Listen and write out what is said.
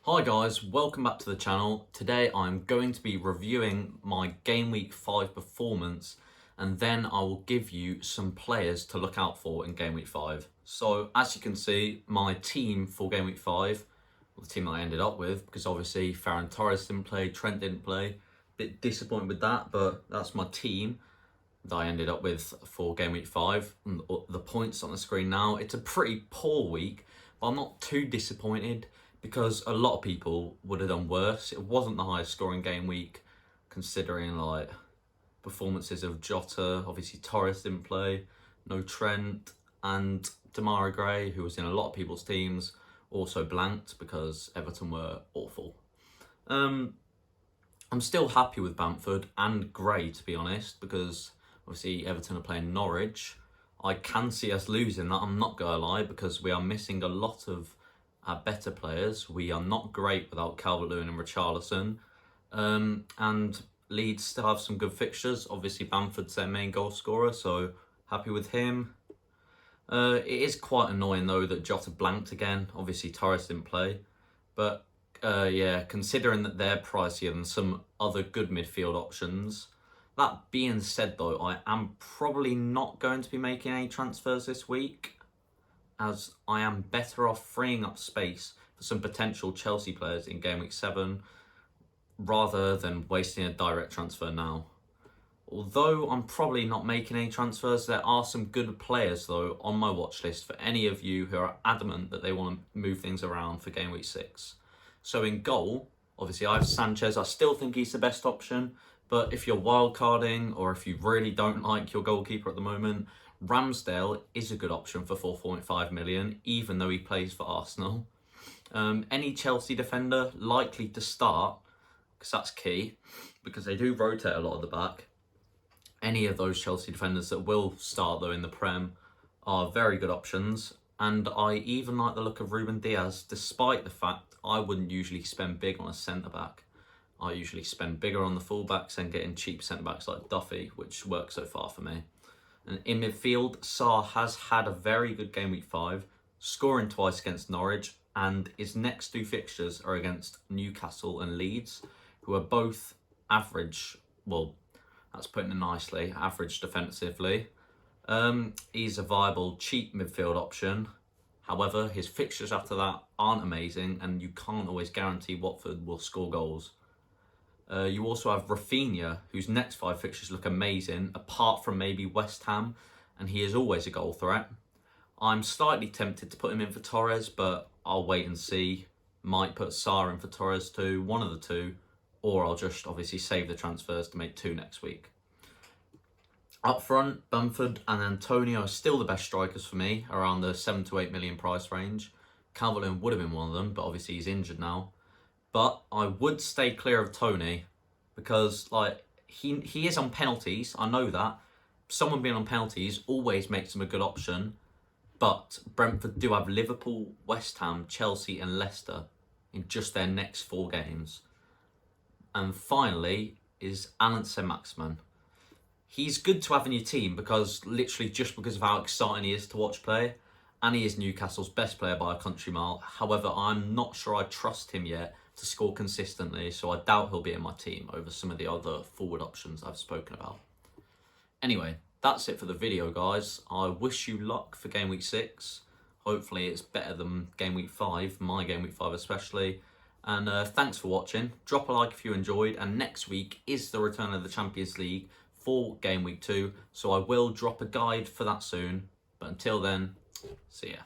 Hi guys, welcome back to the channel. Today I'm going to be reviewing my Game Week 5 performance and then I will give you some players to look out for in Game Week 5. So as you can see, my team for Game Week 5, the team that I ended up with, because obviously Ferran Torres didn't play, Trent didn't play, bit disappointed with that, but that's my team that I ended up with for Game Week 5. And the points on the screen now, it's a pretty poor week, but I'm not too disappointed because a lot of people would have done worse. It wasn't the highest scoring game week, considering like performances of Jota. Obviously Torres didn't play, no Trent, and Demarai Gray, who was in a lot of people's teams, also blanked because Everton were awful. I'm still happy with Bamford and Gray, to be honest, because obviously Everton are playing Norwich. I can see us losing that, I'm not gonna lie, because we are missing a lot of our better players. We are not great without Calvert-Lewin and Richarlison. And Leeds still have some good fixtures. Obviously Bamford's their main goal scorer, so happy with him. It is quite annoying though that Jota blanked again. Obviously Torres didn't play. But yeah, considering that they're pricier than some other good midfield options. That being said though, I am probably not going to be making any transfers this week, as I am better off freeing up space for some potential Chelsea players in Game Week 7 rather than wasting a direct transfer now. Although I'm probably not making any transfers, there are some good players though on my watch list for any of you who are adamant that they want to move things around for Game Week 6. So in goal, obviously I have Sanchez. I still think he's the best option, but if you're wildcarding or if you really don't like your goalkeeper at the moment, Ramsdale is a good option for 4.5 million, even though he plays for Arsenal. Any Chelsea defender likely to start, because that's key, because they do rotate a lot at the back. Any of those Chelsea defenders that will start though in the Prem are very good options. And I even like the look of Ruben Diaz, despite the fact I wouldn't usually spend big on a centre-back. I usually spend bigger on the full-backs and getting cheap centre-backs like Duffy, which works so far for me. And in midfield, Sarr has had a very good Game Week 5, scoring twice against Norwich, and his next two fixtures are against Newcastle and Leeds, who are both average, well, that's putting it nicely, average defensively. He's a viable, cheap midfield option. However, his fixtures after that aren't amazing, and you can't always guarantee Watford will score goals. You also have Rafinha, whose next 5 fixtures look amazing, apart from maybe West Ham, and he is always a goal threat. I'm slightly tempted to put him in for Torres, but I'll wait and see. Might put Sarr in for Torres too, one of the two, or I'll just obviously save the transfers to make 2 next week. Up front, Bamford and Antonio are still the best strikers for me, around the 7 to 8 million price range. Calvert-Lewin would have been one of them, but obviously he's injured now. But I would stay clear of Tony because like he is on penalties. I know that. Someone being on penalties always makes him a good option. But Brentford do have Liverpool, West Ham, Chelsea and Leicester in just their next 4 games. And finally is Alan Saint-Maximin. He's good to have in your team because literally just because of how exciting he is to watch play. And he is Newcastle's best player by a country mile. However, I'm not sure I trust him yet to score consistently, so I doubt he'll be in my team over some of the other forward options I've spoken about. Anyway, that's it for the video, guys. I wish you luck for Game Week 6. Hopefully it's better than Game Week 5, my Game Week 5 especially. And thanks for watching. Drop a like if you enjoyed, and next week is the return of the Champions League for Game Week 2, so I will drop a guide for that soon. But until then, see ya.